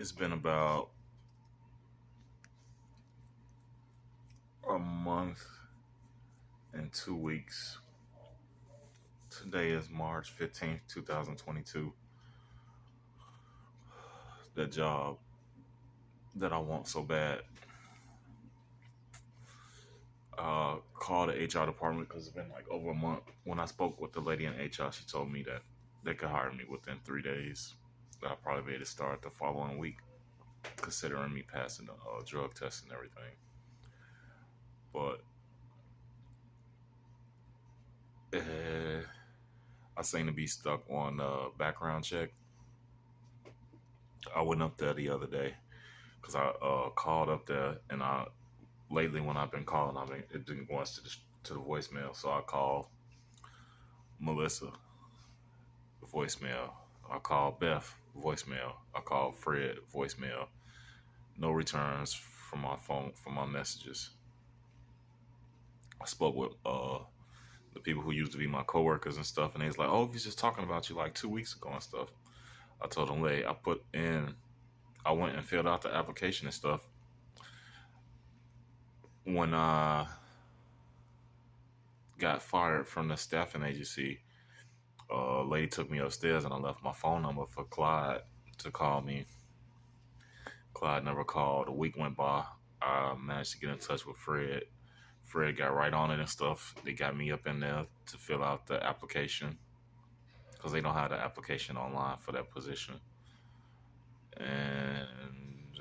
It's been about a month and 2 weeks. Today is March 15th, 2022. That job that I want so bad. Called the HR department because it's been like over a month. When I spoke with the lady in HR, she told me that they could hire me within 3 days. That I'll probably be able to start the following week, considering me passing the drug test and everything. But uh, I seem to be stuck on background check. I went up there the other day because I called up there, and I lately when I've been calling, it didn't go to the voicemail. So I called Melissa voicemail. I called Beth voicemail. I called Fred voicemail. No returns from my phone from my messages. I spoke with the people who used to be my coworkers and stuff, and they was like, "Oh, he's just talking about you like 2 weeks ago and stuff." I told them, "Hey, I went and filled out the application and stuff. When I got fired from the staffing agency, a lady took me upstairs and I left my phone number for Clyde to call me. Clyde never called. A week went by. I managed to get in touch with Fred. Fred got right on it and stuff. They got me up in there to fill out the application because they don't have the application online for that position. And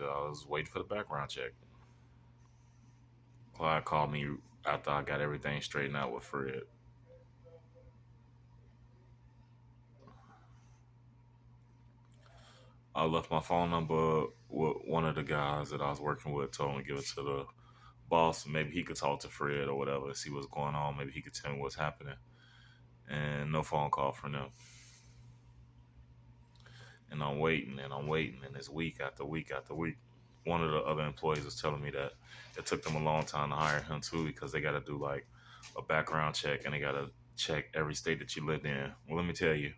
I was waiting for the background check. Clyde called me after I got everything straightened out with Fred. I left my phone number with one of the guys that I was working with, told him to give it to the boss. Maybe he could talk to Fred or whatever, see what's going on. Maybe he could tell me what's happening. And no phone call from them. And I'm waiting, and it's week after week after week. One of the other employees was telling me that it took them a long time to hire him too because they got to do like a background check and they got to check every state that you lived in. Well, let me tell you,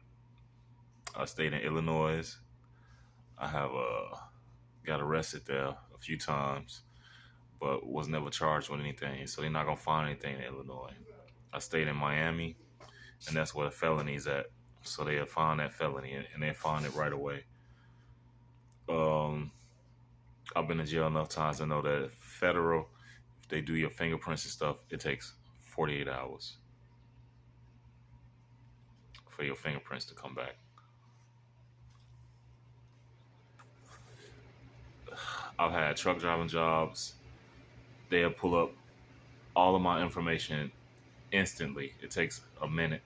I stayed in Illinois. I have got arrested there a few times, but was never charged with anything. So they're not gonna find anything in Illinois. I stayed in Miami, and that's where the felony's at. So they'll find that felony and they'll find it right away. Um, I've been in jail enough times to know that federal, if they do your fingerprints and stuff, it takes 48 hours for your fingerprints to come back. I've had truck driving jobs. They'll pull up all of my information instantly. It takes a minute.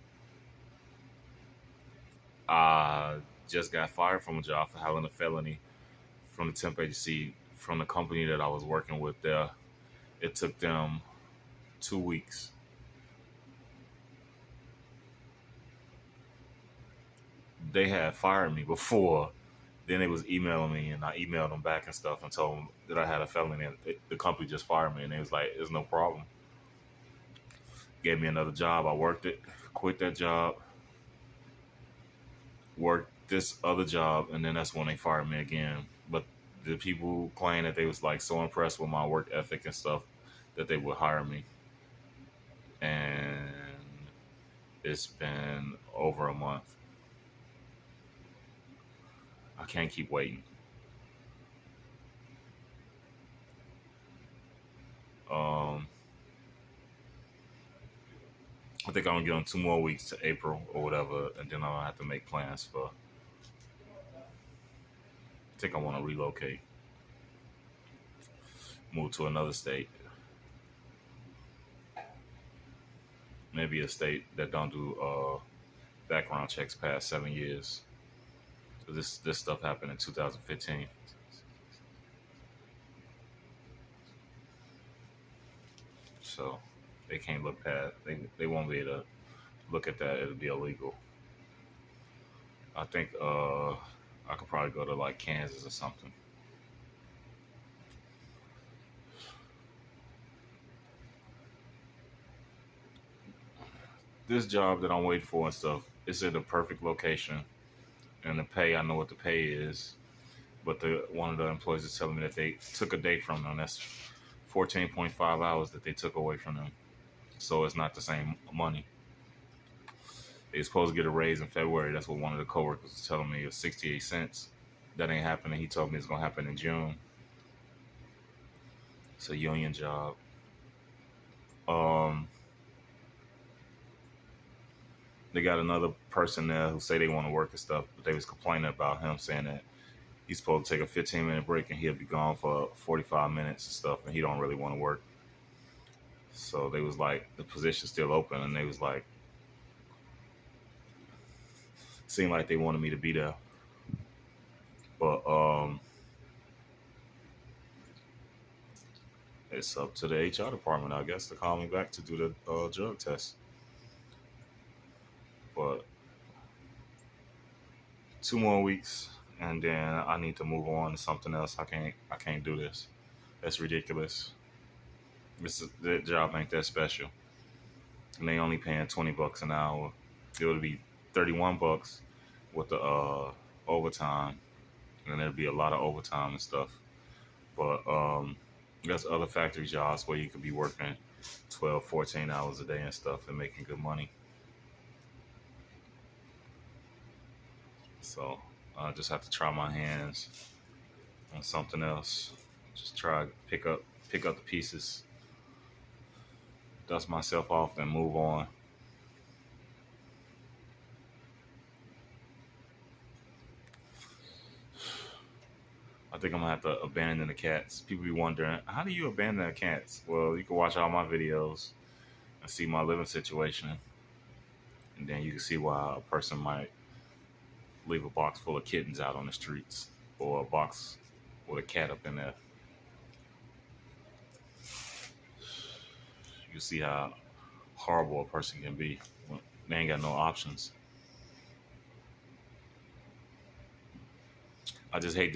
I just got fired from a job for having a felony from the temp agency from the company that I was working with there. It took them 2 weeks. They had fired me before. Then they was emailing me, and I emailed them back and stuff and told them that I had a felony. And the company just fired me, and they was like, "It's no problem." Gave me another job. I worked it, quit that job, worked this other job, and then that's when they fired me again. But the people claim that they was like so impressed with my work ethic and stuff that they would hire me. And it's been over a month. I can't keep waiting. Um, I think I'm gonna give them 2 more weeks to April or whatever, and then I'll have to make plans for. I think I want to relocate, move to another state, maybe a state that don't do background checks past 7 years. This stuff happened in 2015, so they can't look past. They won't be able to look at that. It'll be illegal. I think I could probably go to like Kansas or something. This job that I'm waiting for and stuff, it's in the perfect location, and the pay, I know what the pay is. But one of the employees is telling me that they took a day from them. That's 14.5 hours that they took away from them. So it's not the same money. They're supposed to get a raise in February. That's what one of the coworkers was telling me. It's 68 cents. That ain't happening. He told me it's gonna happen in June. It's a union job. Um, they got another person there who say they want to work and stuff, but they was complaining about him saying that he's supposed to take a 15-minute break and he'll be gone for 45 minutes and stuff, and he don't really want to work. So they was like, the position's still open, and they was like, seemed like they wanted me to be there. But it's up to the HR department, I guess, to call me back to do the drug test. But 2 more weeks, and then I need to move on to something else. I can't do this. That's ridiculous. That job ain't that special, and they only paying $20 an hour. It would be $31 with the overtime, and there'd be a lot of overtime and stuff. But there's other factory jobs where you could be working 12, 14 hours a day and stuff and making good money. So I just have to try my hands on something else. Just try to pick up the pieces, dust myself off, and move on. I think I'm gonna have to abandon the cats. People be wondering, how do you abandon the cats? Well, you can watch all my videos and see my living situation, and then you can see why a person might leave a box full of kittens out on the streets, or a box with a cat up in there. You can see how horrible a person can be when they ain't got no options. I just hate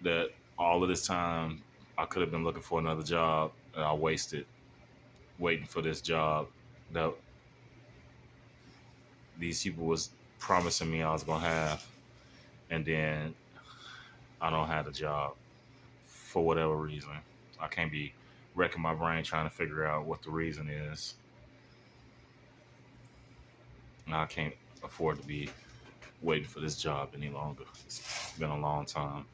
that all of this time I could have been looking for another job and I wasted waiting for this job that these people was promising me I was gonna have, and then I don't have a job for whatever reason. I can't be wrecking my brain trying to figure out what the reason is. And I can't afford to be waiting for this job any longer. It's been a long time.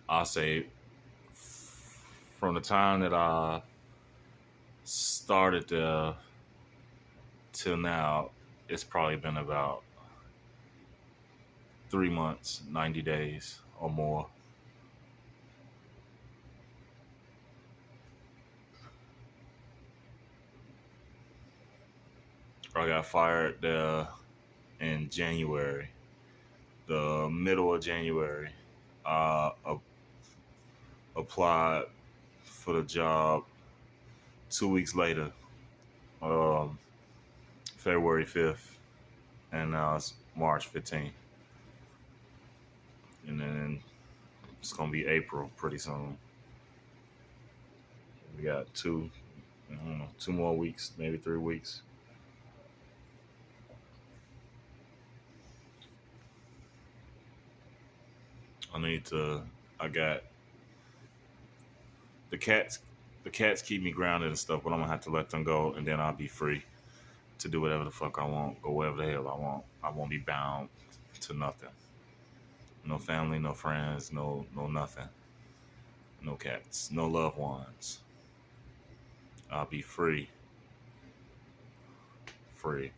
I'll say from the time that I started till now, it's probably been about 3 months, 90 days or more. I got fired in January, the middle of January. I applied for the job 2 weeks later, um, February 5th, and now it's March 15th. And then it's going to be April pretty soon. We got 2 more weeks, maybe 3 weeks. I got the cats. The cats keep me grounded and stuff, but I'm gonna have to let them go, and then I'll be free to do whatever the fuck I want, go wherever the hell I want. I won't be bound to nothing. No family, no friends, no nothing. No cats, no loved ones. I'll be free. Free.